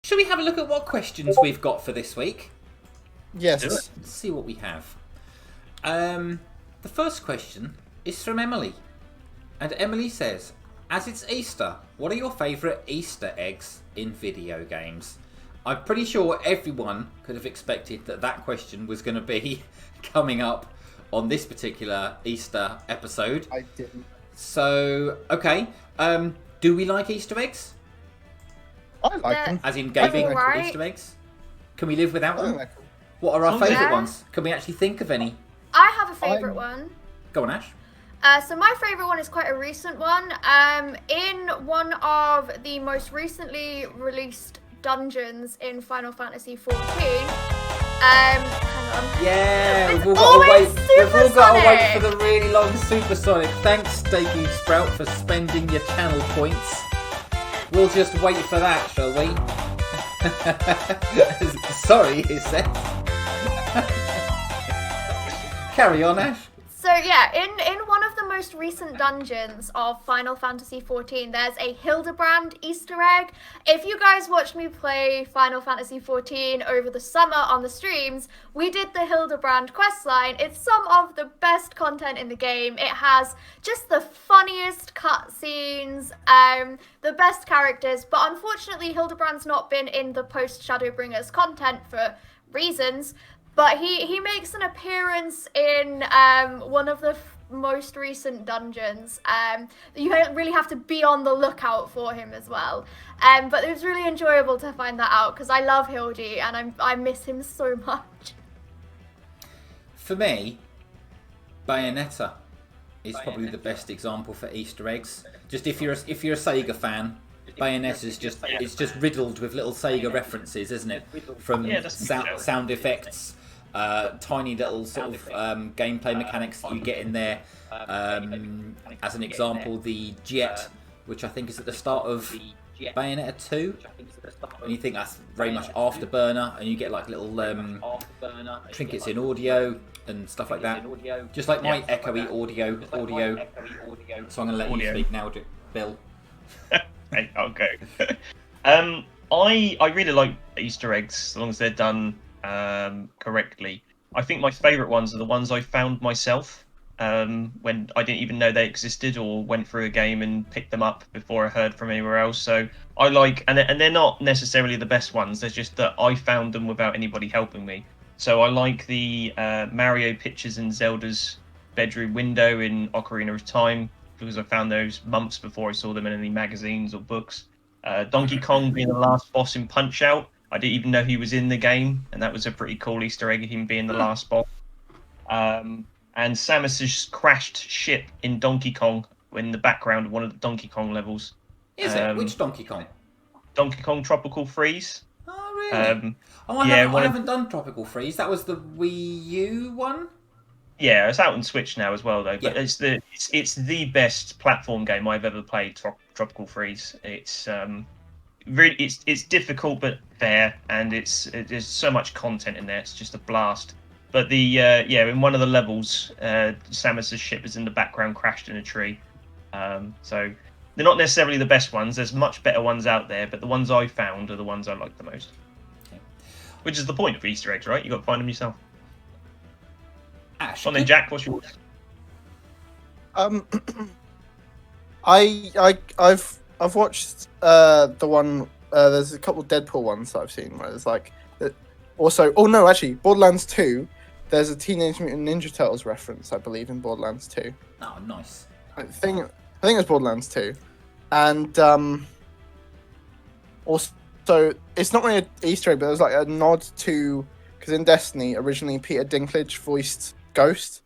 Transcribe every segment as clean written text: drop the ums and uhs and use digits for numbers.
Shall we have a look at what questions we've got for this week? Yes. Let's see what we have. The first question is from Emily. And Emily says, as it's Easter, what are your favourite Easter eggs in video games? I'm pretty sure everyone could have expected that question was going to be coming up on this particular Easter episode. I didn't. So, okay. Do we like Easter eggs? I like them. As in gaming right. Easter eggs? Can we live without them? Like them. What are our favourite Yeah. ones? Can we actually think of any? I have a favourite one. Go on, Ash. So my favourite one is quite a recent one. In one of the most recently released dungeons in Final Fantasy XIV. Hang on. Yeah, It's we've all got to wait. always We've all got to wait supersonic. for the really long supersonic. Thanks, Steaky Sprout, for spending your channel points. We'll just wait for that, shall we? Sorry, he said. Carry on, Ash. So yeah, in one of the most recent dungeons of Final Fantasy XIV, there's a Hildebrand Easter egg. If you guys watched me play Final Fantasy XIV over the summer on the streams, we did the Hildebrand questline. It's some of the best content in the game. It has just the funniest cutscenes, the best characters, but unfortunately Hildebrand's not been in the post-Shadowbringers content for reasons. But he makes an appearance in one of the most recent dungeons. You really have to be on the lookout for him as well. But it was really enjoyable to find that out because I love Hildy and I miss him so much. For me, Bayonetta is probably the best example for Easter eggs. Just if you're a Sega fan, Bayonetta's just riddled with little Sega references, isn't it? From sound effects. Tiny little sort of gameplay mechanics that you get in there. As an example, the jet, which I think is at the start of Bayonetta 2. And you think that's very much Afterburner, and you get like little trinkets in audio and stuff like that. Just like my echoey audio. So I'm going to let you speak now, Bill. Hey, okay. I really like Easter eggs as long as they're done correctly. I think my favourite ones are the ones I found myself when I didn't even know they existed or went through a game and picked them up before I heard from anywhere else. So I like, and they're not necessarily the best ones, they're just that I found them without anybody helping me. So I like the Mario pictures in Zelda's bedroom window in Ocarina of Time, because I found those months before I saw them in any magazines or books. Donkey Kong being the last boss in Punch-Out! I didn't even know he was in the game, and that was a pretty cool Easter egg, him being the last boss. And Samus's crashed ship in Donkey Kong, in the background of one of the Donkey Kong levels. Is it? Which Donkey Kong? Donkey Kong Tropical Freeze. Oh, really? I haven't done Tropical Freeze. That was the Wii U one? Yeah, it's out on Switch now as well, though. But Yeah. it's the best platform game I've ever played. Tropical Freeze. It's really it's difficult but fair, and there's so much content in there. It's just a blast. But the in one of the levels, Samus's ship is in the background, crashed in a tree. So they're not necessarily the best ones. There's much better ones out there, but the ones I found are the ones I like the most. Okay. Which is the point of Easter eggs, right? You got to find them yourself. Ash, Well then, Jack, what's yours? I've watched the one. There's a couple of Deadpool ones that I've seen where there's like, also. Oh no, actually, Borderlands 2. There's a Teenage Mutant Ninja Turtles reference, I believe, in Borderlands 2. Oh, nice. I think it's Borderlands 2, and also it's not really an Easter egg, but there's like a nod to, because in Destiny originally Peter Dinklage voiced Ghost,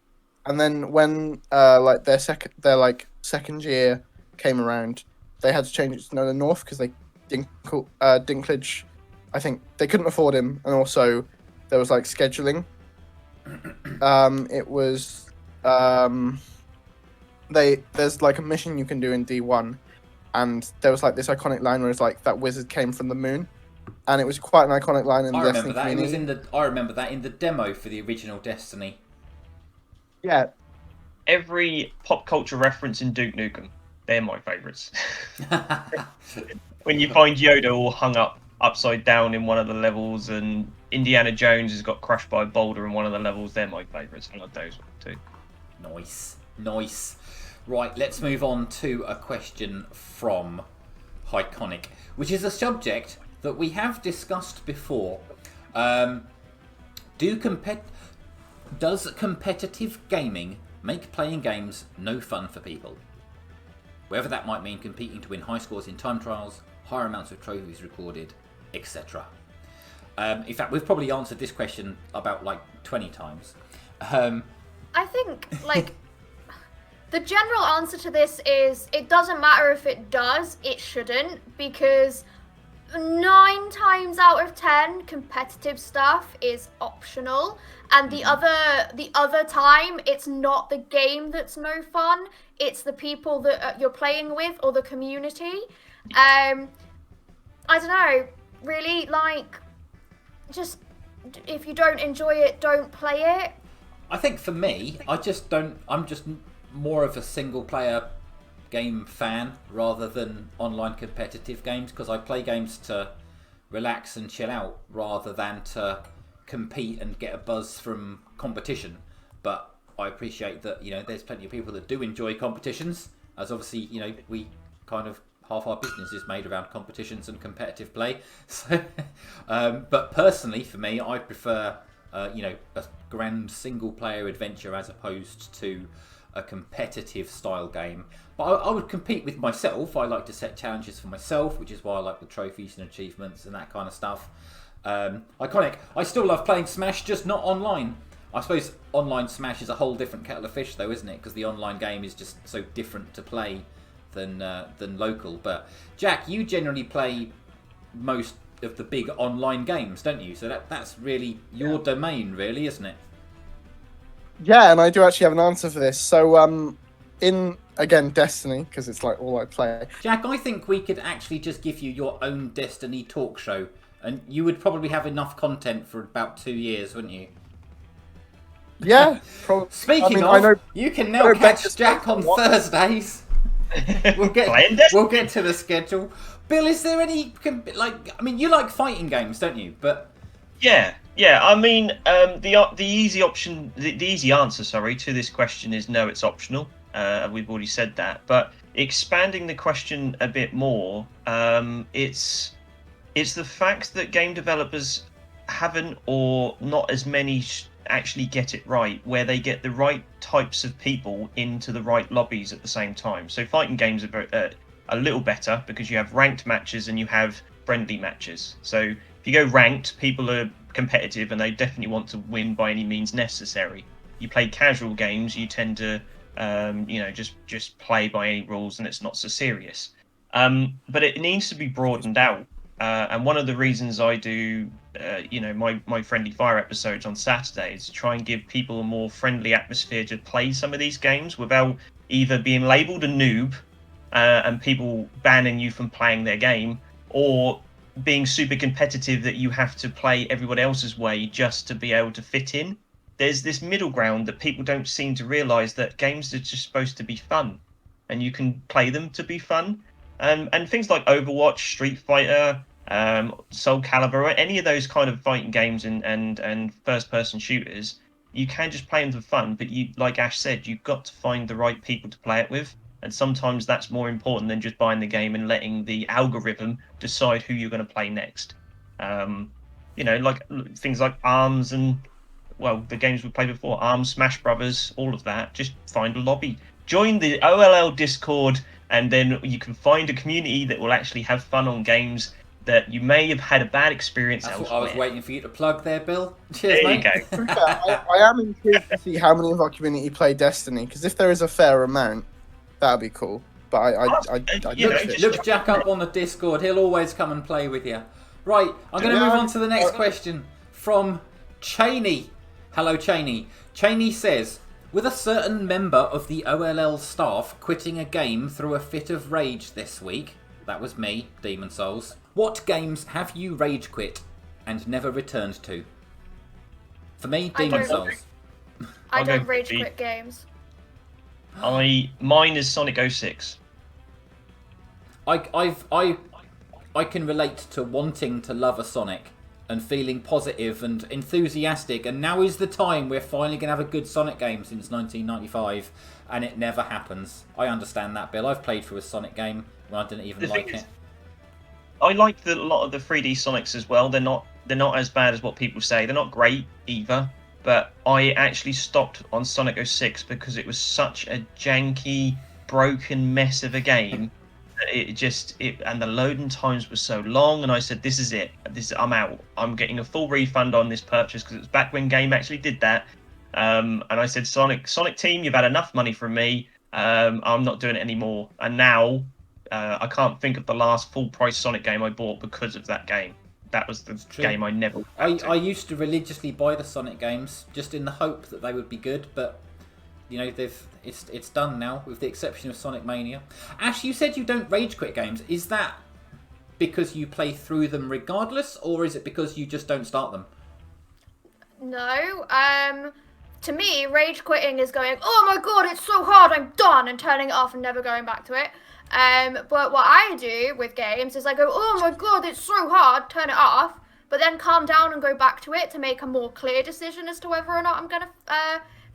and then when like their second year came around, they had to change it to Nolan North because Dinklage, I think they couldn't afford him, and also there was like scheduling. It was there's like a mission you can do in D1, and there was like this iconic line where it's like that wizard came from the moon, and it was quite an iconic line in the Destiny community. I remember that in the demo for the original Destiny. Yeah. Every pop culture reference in Duke Nukem, they're my favourites. When you find Yoda all hung up upside down in one of the levels, and Indiana Jones has got crushed by a boulder in one of the levels. They're my favourites. I like those too. Nice. Right, let's move on to a question from Iconic, which is a subject that we have discussed before. Does competitive gaming make playing games no fun for people? Whether that might mean competing to win high scores in time trials, higher amounts of trophies recorded, etc. In fact, we've probably answered this question about like 20 times. I think, like, the general answer to this is it doesn't matter if it does, it shouldn't, because 9 times out of 10 competitive stuff is optional, and the other time it's not the game that's no fun, it's the people that you're playing with or the community. I don't know, really, like, just if you don't enjoy it, don't play it. I think for me, I'm just more of a single player game fan rather than online competitive games, because I play games to relax and chill out rather than to compete and get a buzz from competition. But I appreciate that, you know, there's plenty of people that do enjoy competitions, as obviously, you know, we kind of half our business is made around competitions and competitive play. So, but personally, for me, I prefer you know, a grand single player adventure as opposed to a competitive style game. But I would compete with myself. I like to set challenges for myself, which is why I like the trophies and achievements and that kind of stuff. Iconic. I still love playing Smash, just not online. I suppose online Smash is a whole different kettle of fish, though, isn't it? Because the online game is just so different to play than local. But Jack, you generally play most of the big online games, don't you? So that's really your domain, really, isn't it? Yeah, and I do actually have an answer for this. So, in again Destiny, because it's like all I play. Jack, I think we could actually just give you your own Destiny talk show, and you would probably have enough content for about 2 years, wouldn't you? Yeah. Probably. Speaking of, you can now catch Jack on Thursdays. We'll get to the schedule. Bill, is there any, like, I mean, you like fighting games, don't you? But yeah. I mean, the easy option, the easy answer, sorry, to this question is no, it's optional. We've already said that. But expanding the question a bit more, it's the fact that game developers haven't, or not as many actually get it right, where they get the right types of people into the right lobbies at the same time. So fighting games are a little better because you have ranked matches and you have friendly matches. So if you go ranked, people are competitive and they definitely want to win by any means necessary. You play casual games, you tend to just play by any rules, and it's not so serious. But it needs to be broadened out. And one of the reasons I do, my Friendly Fire episodes on Saturday is to try and give people a more friendly atmosphere to play some of these games without either being labelled a noob and people banning you from playing their game, or being super competitive that you have to play everyone else's way just to be able to fit in. There's this middle ground that people don't seem to realise, that games are just supposed to be fun, and you can play them to be fun. And things like Overwatch, Street Fighter, Soul Calibur, any of those kind of fighting games and first-person shooters, you can just play them for fun. But you, like Ash said, you've got to find the right people to play it with. And sometimes that's more important than just buying the game and letting the algorithm decide who you're going to play next. Like things like ARMS and, well, the games we played before, ARMS, Smash Brothers, all of that. Just find a lobby. Join the OLL Discord, and then you can find a community that will actually have fun on games that you may have had a bad experience that's elsewhere. what I was waiting for you to plug there, Bill. Cheers, there mate. You go. I am intrigued to see how many of our community play Destiny, because if there is a fair amount, that'd be cool. But Look Jack up on the Discord. He'll always come and play with you. Right, I'm going to move on to the next question from Cheney. Hello, Cheney. Cheney says, with a certain member of the OLL staff quitting a game through a fit of rage this week, that was me, Demon Souls, what games have you rage quit and never returned to? For me, Demon Souls. I don't rage quit games. Mine is Sonic 06. I I can relate to wanting to love a Sonic and feeling positive and enthusiastic, and now is the time we're finally going to have a good Sonic game since 1995, and it never happens. I understand that, Bill. I've played through a Sonic game when I didn't even like it. I like a lot of the 3D Sonics as well. They're not as bad as what people say. They're not great either, but I actually stopped on Sonic 06 because it was such a janky, broken mess of a game. And the loading times were so long, and I said, "This is it. I'm out. I'm getting a full refund on this purchase," because it was back when Game actually did that. And I said, Sonic Team, you've had enough money from me. I'm not doing it anymore. And now I can't think of the last full price Sonic game I bought because of that game. That was the game I never. I used to religiously buy the Sonic games just in the hope that they would be good, but you know it's done now, with the exception of Sonic Mania. Ash, you said you don't rage quit games. Is that because you play through them regardless, or is it because you just don't start them? No. To me, rage quitting is going, "Oh my god, it's so hard, I'm done," and turning it off and never going back to it. But what I do with games is I go, "Oh my god, it's so hard," turn it off, but then calm down and go back to it to make a more clear decision as to whether or not I'm gonna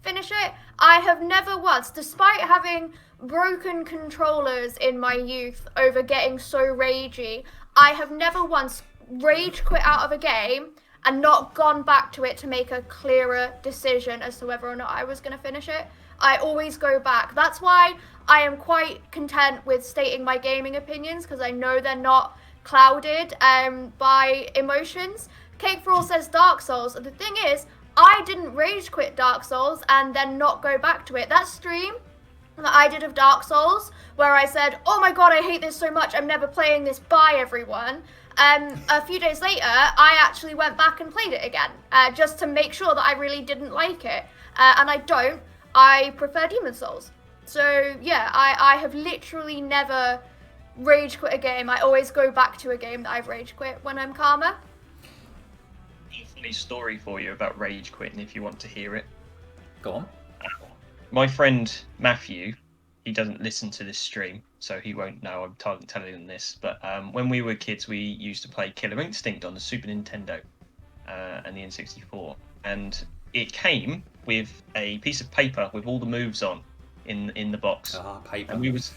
finish it. I have never once, despite having broken controllers in my youth over getting so ragey, I have never once rage quit out of a game and not gone back to it to make a clearer decision as to whether or not I was going to finish it. I always go back. That's why I am quite content with stating my gaming opinions, because I know they're not clouded by emotions. Cake for All says Dark Souls. The thing is, I didn't rage quit Dark Souls and then not go back to it. That stream that I did of Dark Souls, where I said, "Oh my god, I hate this so much, I'm never playing this, bye everyone." A few days later, I actually went back and played it again, just to make sure that I really didn't like it. And I don't. I prefer Demon Souls. So yeah, I have literally never rage quit a game. I always go back to a game that I've rage quit when I'm calmer. Funny story for you about rage quitting if you want to hear it. Go on. My friend Matthew, he doesn't listen to this stream, so he won't know I'm telling him this. But when we were kids, we used to play Killer Instinct on the Super Nintendo and the N64, and it came with a piece of paper with all the moves on in the box. Paper. And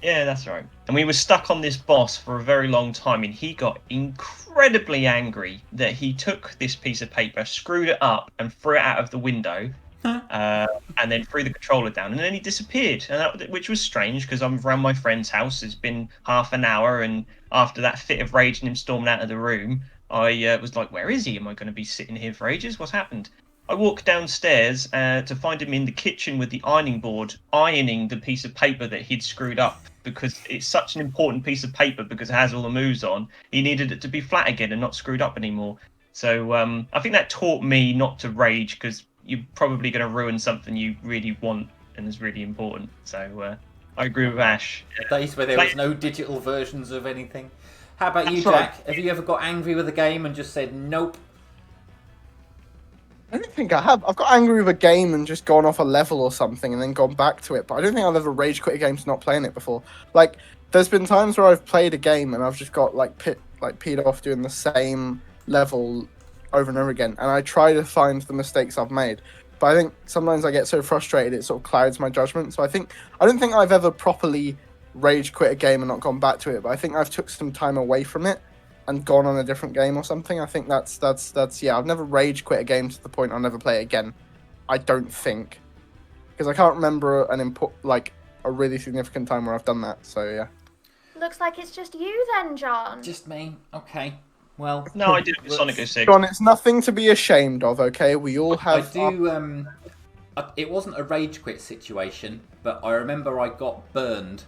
yeah, that's right. And we were stuck on this boss for a very long time, and he got incredibly angry that he took this piece of paper, screwed it up, and threw it out of the window, and then threw the controller down, and then he disappeared. And which was strange, because I'm around my friend's house. It's been half an hour, and after that fit of rage and him storming out of the room, I was like, "Where is he? Am I going to be sitting here for ages? What's happened?" I walked downstairs to find him in the kitchen with the ironing board, ironing the piece of paper that he'd screwed up, because it's such an important piece of paper because it has all the moves on. He needed it to be flat again and not screwed up anymore. So I think that taught me not to rage, because you're probably going to ruin something you really want and is really important. So I agree with Ash. Days where there was no digital versions of anything. How about you, Jack? Have you ever got angry with a game and just said, "Nope"? I don't think I have. I've got angry with a game and just gone off a level or something and then gone back to it, but I don't think I've ever rage quit a game to not playing it before. Like, there's been times where I've played a game and I've just got peed off doing the same level over and over again, and I try to find the mistakes I've made. But I think sometimes I get so frustrated it sort of clouds my judgment. So I don't think I've ever properly rage quit a game and not gone back to it, but I think I've took some time away from it and gone on a different game or something. I think that's yeah. I've never rage quit a game to the point I'll never play it again. I don't think, because I can't remember a really significant time where I've done that. So yeah. Looks like it's just you then, John. Just me. Okay. Well. No, I did it with Sonic 06. John, it's nothing to be ashamed of. Okay, we all have. I do. It wasn't a rage quit situation, but I remember I got burned.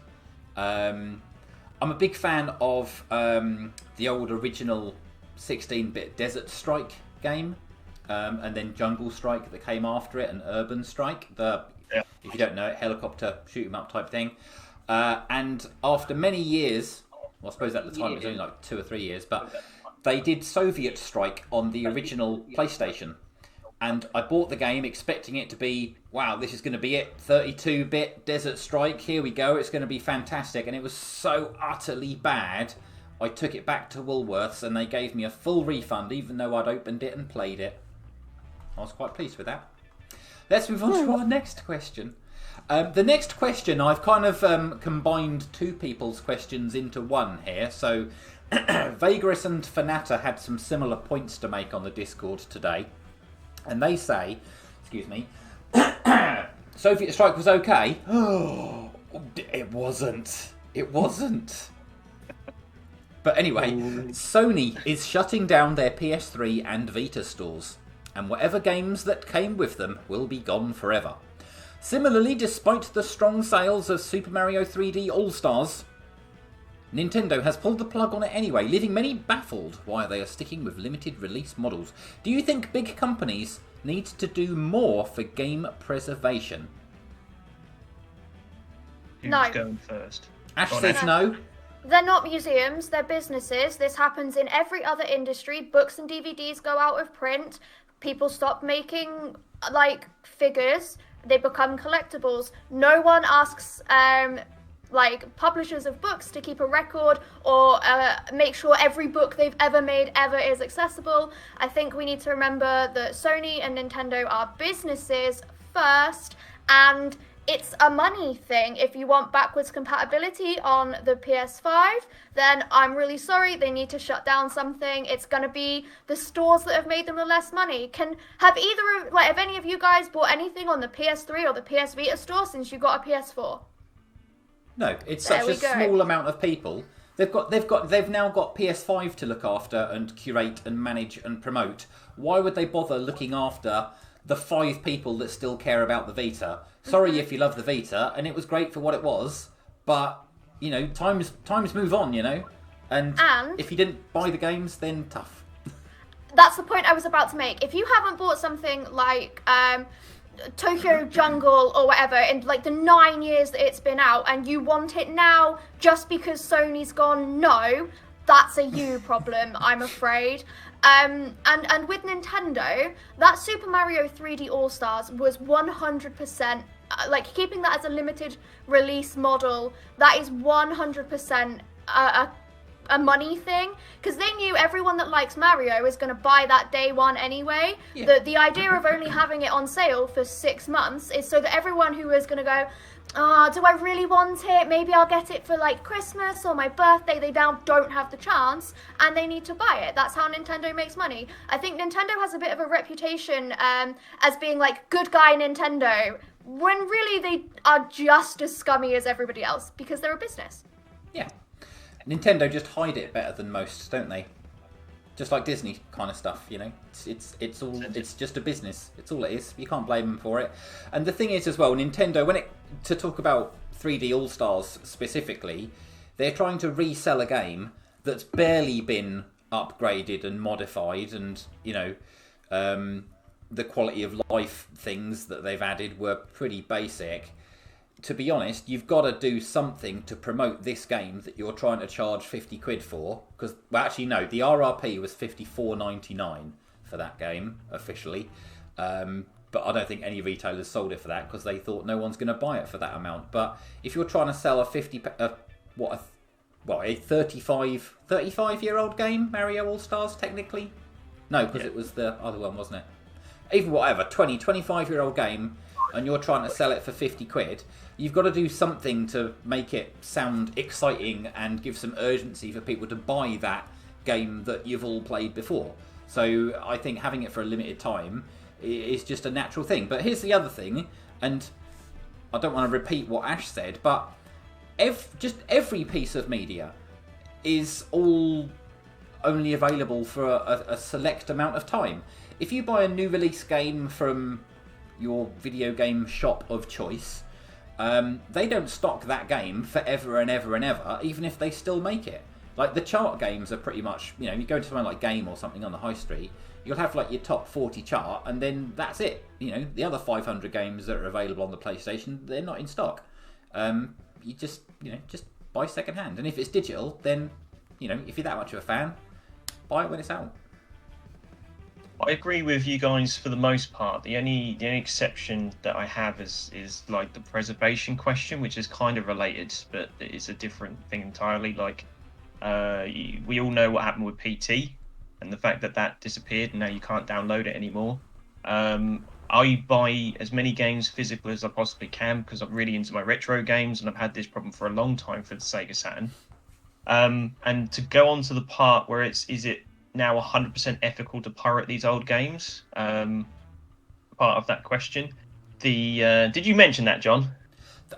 I'm a big fan of the old original 16-bit Desert Strike game, and then Jungle Strike that came after it, and Urban Strike, if you don't know it, helicopter shoot 'em up type thing. And after many years, well, I suppose at the time it was only like 2 or 3 years, but they did Soviet Strike on the original PlayStation. And I bought the game expecting it to be, wow, this is going to be it. 32-bit Desert Strike, here we go. It's going to be fantastic. And it was so utterly bad, I took it back to Woolworths and they gave me a full refund, even though I'd opened it and played it. I was quite pleased with that. Let's move on to our next question. The next question, I've kind of combined two people's questions into one here. So Vagaris and Fanata had some similar points to make on the Discord today. And they say, excuse me, Soviet Strike was okay. Oh, it wasn't. It wasn't. But anyway, Sony is shutting down their PS3 and Vita stores, and whatever games that came with them will be gone forever. Similarly, despite the strong sales of Super Mario 3D All-Stars, Nintendo has pulled the plug on it anyway, leaving many baffled why they are sticking with limited release models. Do you think big companies need to do more for game preservation? No. Who's going first? Ash Go on, says Ash. no. They're not museums, they're businesses. This happens in every other industry. Books and DVDs go out of print. People stop making, like, figures. They become collectibles. No one asks, like, publishers of books to keep a record or make sure every book they've ever made ever is accessible. I think we need to remember that Sony and Nintendo are businesses first, and it's a money thing. If you want backwards compatibility on the PS5, then I'm really sorry, they need to shut down something. It's going to be the stores that have made them the less money. Have any of you guys bought anything on the PS3 or the PS Vita store since you got a PS4? No, it's There such we a go. small amount of people. They've now got PS5 to look after and curate and manage and promote. Why would they bother looking after the 5 people that still care about the Vita? Sorry if you love the Vita, and it was great for what it was, but you know, times move on, you know, and if you didn't buy the games, then tough. That's the point I was about to make. If you haven't bought something like Tokyo Jungle or whatever in like the 9 years that it's been out, and you want it now just because Sony's gone no, that's a you problem, I'm afraid. And with Nintendo, that Super Mario 3D All-Stars was 100%, like, keeping that as a limited release model, that is 100% a money thing, because they knew everyone that likes Mario is going to buy that day one anyway. Yeah. The idea of only having it on sale for 6 months is so that everyone who is going to go, do I really want it? Maybe I'll get it for like Christmas or my birthday. They now don't have the chance and they need to buy it. That's how Nintendo makes money. I think Nintendo has a bit of a reputation as being like good guy Nintendo, when really they are just as scummy as everybody else because they're a business. Yeah, Nintendo just hide it better than most, don't they? Just like Disney kind of stuff, you know. It's just a business. It's all it is. You can't blame them for it. And the thing is as well, Nintendo, to talk about 3D All Stars specifically, they're trying to resell a game that's barely been upgraded and modified, and you know, the quality of life things that they've added were pretty basic. To be honest, you've got to do something to promote this game that you're trying to charge 50 quid for. Because, well, actually, no, the RRP was $54.99 for that game, officially. But I don't think any retailers sold it for that because they thought no one's going to buy it for that amount. But if you're trying to sell a 35-year-old game, Mario All-Stars, technically? No, because it was the other one, wasn't it? Even whatever, 25-year-old game, and you're trying to sell it for 50 quid, you've got to do something to make it sound exciting and give some urgency for people to buy that game that you've all played before. So I think having it for a limited time is just a natural thing. But here's the other thing, and I don't want to repeat what Ash said, but every piece of media is all only available for a select amount of time. If you buy a new release game from your video game shop of choice, they don't stock that game forever and ever and ever, even if they still make it. Like the chart games are pretty much, you know, you go to somewhere like Game or something on the high street, you'll have like your top 40 chart, and then that's it. You know, the other 500 games that are available on the PlayStation, they're not in stock. You just buy second hand, and if it's digital, then you know, if you're that much of a fan, buy it when it's out. I agree with you guys for the most part. The only exception that I have is like the preservation question, which is kind of related, but it's a different thing entirely. Like, We all know what happened with PT and the fact that that disappeared and now you can't download it anymore. I buy as many games physical as I possibly can because I'm really into my retro games, and I've had this problem for a long time for the Sega Saturn. And to go on to the part where is it now 100% ethical to pirate these old games? Part of that question. Did you mention that, John?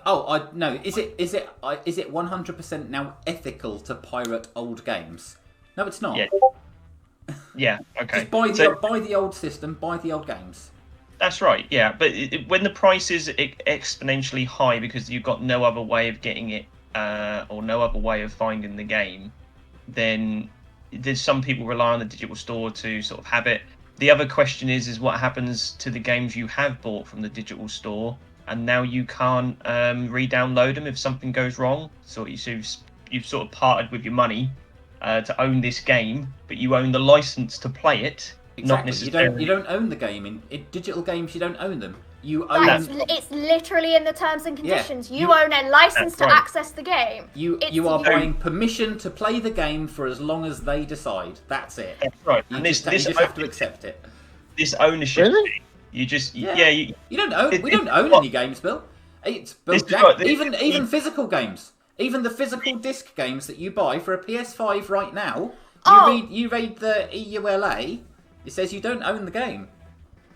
Oh, no. Is it 100% now ethical to pirate old games? No, it's not. Yeah. Yeah. Okay. Just buy the old system, buy the old games. That's right. Yeah, but when the price is exponentially high because you've got no other way of getting it, or no other way of finding the game, then there's some people rely on the digital store to sort of have it. The other question is what happens to the games you have bought from the digital store, and now you can't re-download them if something goes wrong. So you've sort of parted with your money to own this game, but you own the license to play it. Exactly. Not necessarily. You don't own the game in digital games. You don't own them. You own. It's literally in the terms and conditions. Yeah, you own a license to right. access the game. You are buying permission to play the game for as long as they decide. That's it. That's right. You And just have to accept it. This ownership Really? thing, you just Yeah. you don't own. We don't own any games, Bill. It's Bill. This is Jack, right, this- even physical games, even the physical disc games that you buy for a PS5 right now. You read the EULA. It says you don't own the game.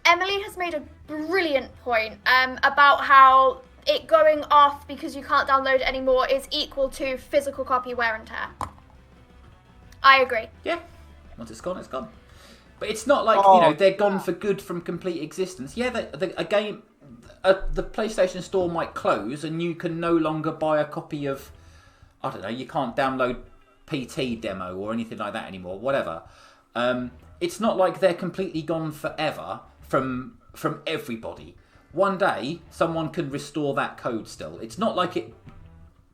Emily has made a brilliant point about how it going off because you can't download it anymore is equal to physical copy wear and tear. I agree. Yeah. Once it's gone, it's gone. But it's not like they're gone for good from complete existence. Yeah, the PlayStation Store might close and you can no longer buy a copy of, I don't know, you can't download PT demo or anything like that anymore. Whatever. It's not like they're completely gone forever from everybody. One day, someone can restore that code still. It's not like it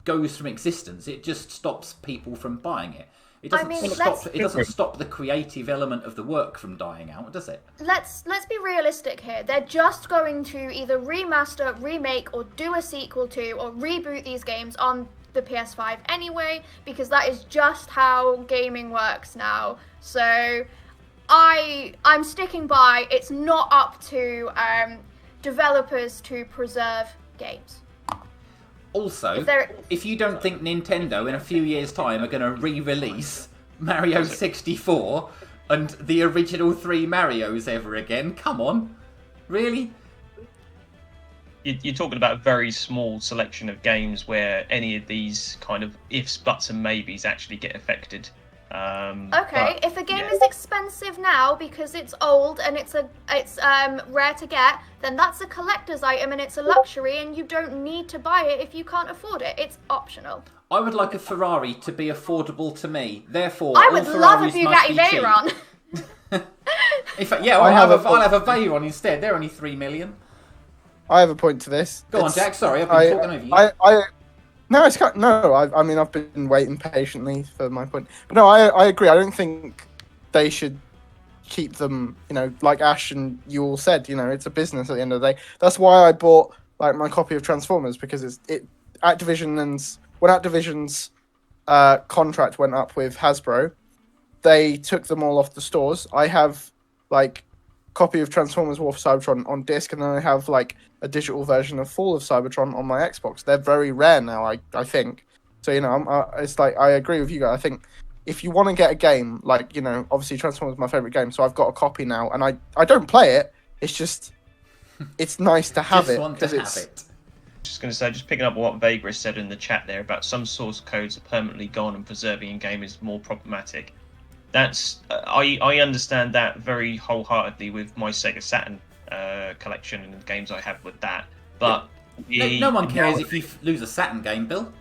goes from existence. It just stops people from buying it. It doesn't stop the creative element of the work from dying out, does it? Let's be realistic here. They're just going to either remaster, remake, or do a sequel to, or reboot these games on the PS5 anyway, because that is just how gaming works now. So I'm sticking by, it's not up to developers to preserve games. Also, if you don't think Nintendo in a few years' time are going to re-release Mario 64 and the original 3 Marios ever again, come on. Really? You're talking about a very small selection of games where any of these kind of ifs, buts, and maybes actually get affected. If a game is expensive now because it's old and it's rare to get, then that's a collector's item and it's a luxury, and you don't need to buy it if you can't afford it. It's optional. I would like a Ferrari to be affordable to me. Therefore, I all would Ferraris love a must Bugatti be cheap. Veyron. In fact, yeah, I'll have a Veyron instead. They're only 3 million. I have a point to this. Go on, Jack. Sorry, I've been talking over you. No, I mean, I've been waiting patiently for my point. But no, I agree. I don't think they should keep them, like Ash and you all said, it's a business at the end of the day. That's why I bought my copy of Transformers, because when Activision's contract went up with Hasbro, they took them all off the stores. I have copy of Transformers War for Cybertron on disc, and then I have a digital version of Fall of Cybertron on my Xbox. They're very rare now, I think. So it's I agree with you guys. I think if you want to get a game, obviously Transformers is my favorite game, so I've got a copy now, and I don't play it. It's just it's nice to have it because it's. Just going to say, just picking up what Vagris said in the chat there about some source codes are permanently gone and preserving in game is more problematic. That's I understand that very wholeheartedly with my Sega Saturn collection and the games I have with that. But no one cares if you lose a Saturn game, Bill.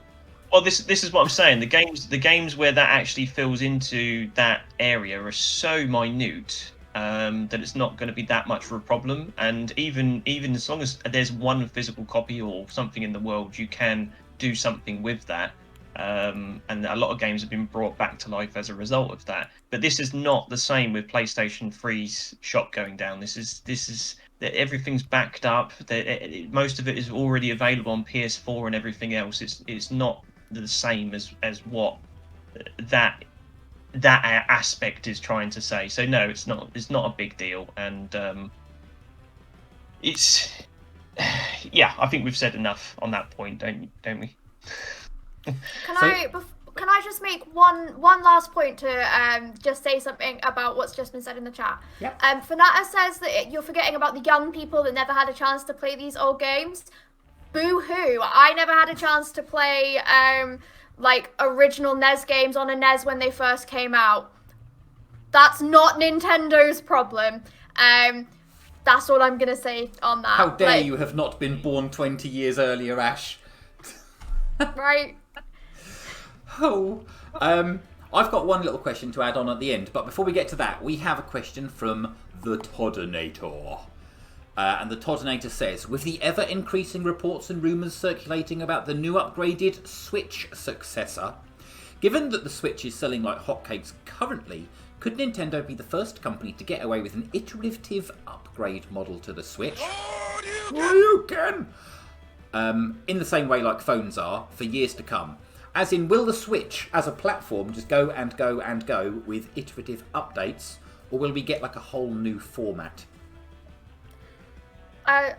Well, this is what I'm saying. The games where that actually fills into that area are so minute that it's not going to be that much of a problem. And even as long as there's one physical copy or something in the world, you can do something with that. And a lot of games have been brought back to life as a result of that. But this is not the same with PlayStation 3's shop going down. This is that everything's backed up. Most of it is already available on PS4 and everything else. It's not the same as what that aspect is trying to say. So no, it's not a big deal, and it's yeah, I think we've said enough on that point, don't we? Can I just make one last point to just say something about what's just been said in the chat? Yep. Fanata says that you're forgetting about the young people that never had a chance to play these old games. Boo-hoo! I never had a chance to play like original NES games on a NES when they first came out. That's not Nintendo's problem. That's all I'm gonna say on that. How dare you have not been born 20 years earlier, Ash? Right. Oh, I've got one little question to add on at the end, but before we get to that, we have a question from the Toddinator. And the Toddinator says, with the ever-increasing reports and rumours circulating about the new upgraded Switch successor, given that the Switch is selling like hotcakes currently, could Nintendo be the first company to get away with an iterative upgrade model to the Switch? You can! In the same way like phones are, for years to come. As in, will the Switch as a platform just go and go and go with iterative updates, or will we get like a whole new format?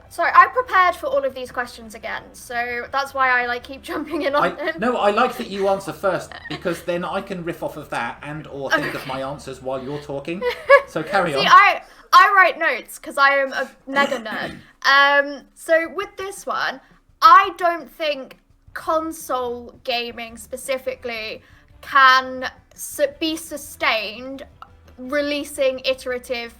Sorry, I prepared for all of these questions again, so that's why I like keep jumping in on them. No, I like that you answer first, because then I can riff off of that and or think of my answers while you're talking. So carry on. See, I write notes because I am a mega nerd. So with this one, I don't think console gaming specifically can be sustained releasing iterative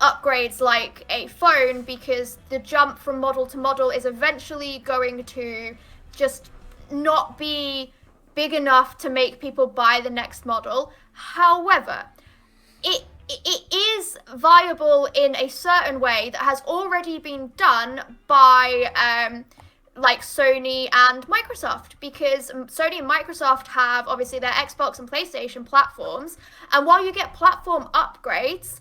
upgrades like a phone, because the jump from model to model is eventually going to just not be big enough to make people buy the next model. However, it is viable in a certain way that has already been done by like Sony and Microsoft, because Sony and Microsoft have obviously their Xbox and PlayStation platforms, and while you get platform upgrades,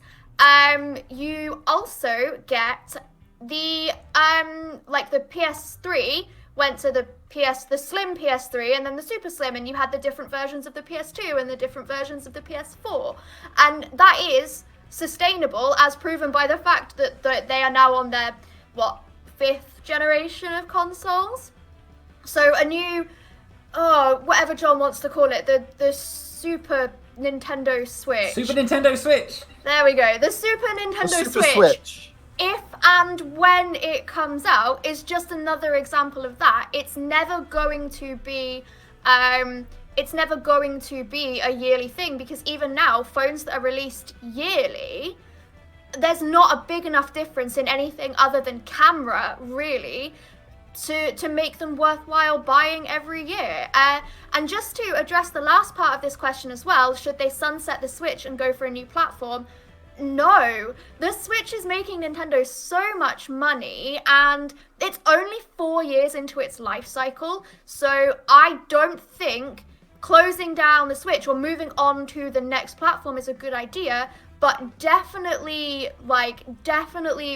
you also get the like the PS3 went to the slim PS3 and then the super slim, and you had the different versions of the PS2 and the different versions of the PS4, and that is sustainable as proven by the fact that they are now on their fifth generation of consoles. So a new whatever John wants to call it, the Super Nintendo Switch. Super Nintendo Switch. There we go. The Super Nintendo Switch. If and when it comes out, is just another example of that. It's never going to be a yearly thing, because even now, phones that are released yearly, there's not a big enough difference in anything other than camera, really, to make them worthwhile buying every year. And just to address the last part of this question as well, should they sunset the Switch and go for a new platform? No. The Switch is making Nintendo so much money, and it's only 4 years into its life cycle, so I don't think closing down the Switch or moving on to the next platform is a good idea. But definitely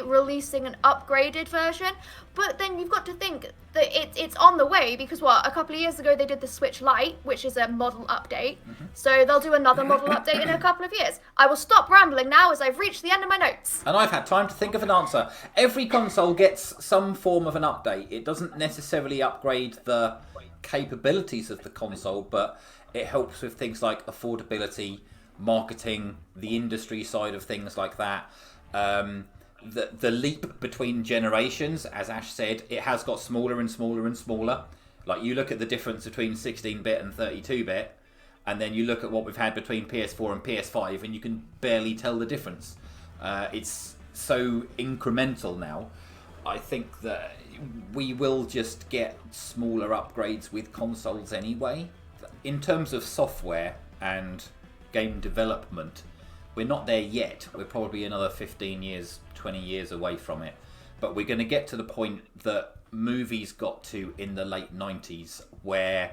releasing an upgraded version. But then you've got to think that it's on the way, because a couple of years ago they did the Switch Lite, which is a model update. Mm-hmm. So they'll do another model update in a couple of years. I will stop rambling now, as I've reached the end of my notes. And I've had time to think of an answer. Every console gets some form of an update. It doesn't necessarily upgrade the capabilities of the console, but it helps with things like affordability, marketing, the industry side of things like that. The leap between generations, as Ash said, it has got smaller and smaller and smaller. Like, you look at the difference between 16-bit and 32-bit, and then you look at what we've had between PS4 and PS5, and you can barely tell the difference. It's so incremental now. I think that we will just get smaller upgrades with consoles anyway. In terms of software and game development, we're not there yet. We're probably another 15 years, 20 years away from it. But we're going to get to the point that movies got to in the late 90s, where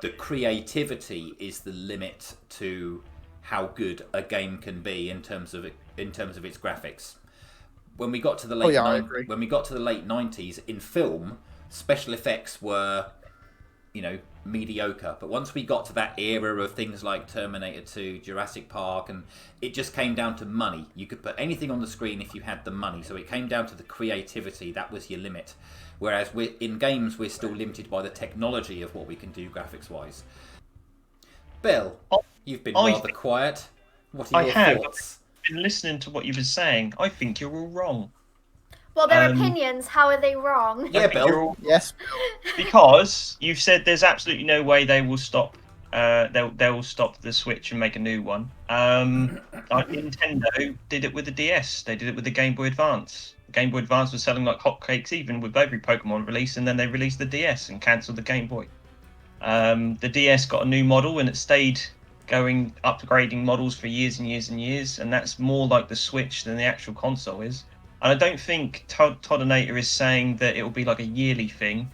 the creativity is the limit to how good a game can be in terms of its graphics. When we got to the late when we got to the late 90s, in film, special effects were, mediocre. But once we got to that era of things like Terminator 2, Jurassic Park, and it just came down to money. You could put anything on the screen if you had the money. So it came down to the creativity. That was your limit. Whereas in games, we're still limited by the technology of what we can do graphics-wise. Bill, you've been rather quiet. What are your thoughts? I've been listening to what you've been saying. I think you're all wrong. Well, their opinions, how are they wrong? Yeah, Bill. Yes. Because you've said there's absolutely no way they will stop. They'll stop the Switch and make a new one. Like Nintendo did it with the DS. They did it with the Game Boy Advance. The Game Boy Advance was selling like hotcakes, even with every Pokemon release, and then they released the DS and cancelled the Game Boy. The DS got a new model, and it stayed going upgrading models for years and years and years, and that's more like the Switch than the actual console is. And I don't think Toddinator is saying that it will be like a yearly thing.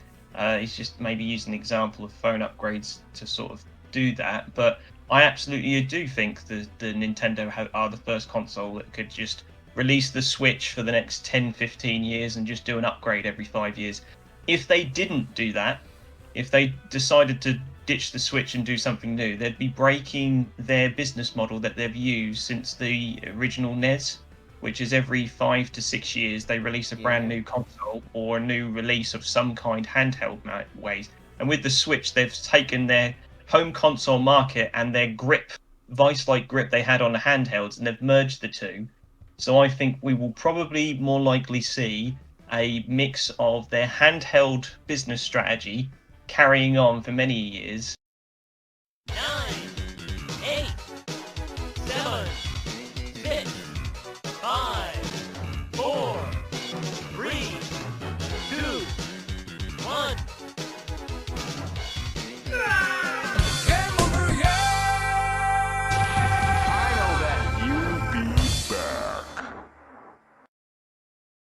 He's just maybe using an example of phone upgrades to sort of do that. But I absolutely do think the Nintendo are the first console that could just release the Switch for the next 10, 15 years and just do an upgrade every 5 years. If they didn't do that, if they decided to ditch the Switch and do something new, they'd be breaking their business model that they've used since the original NES, which is every 5 to 6 years they release a brand new console or a new release of some kind handheld ways. And with the Switch, they've taken their home console market and their grip, vice-like grip they had on the handhelds, and they've merged the two. So I think we will probably more likely see a mix of their handheld business strategy carrying on for many years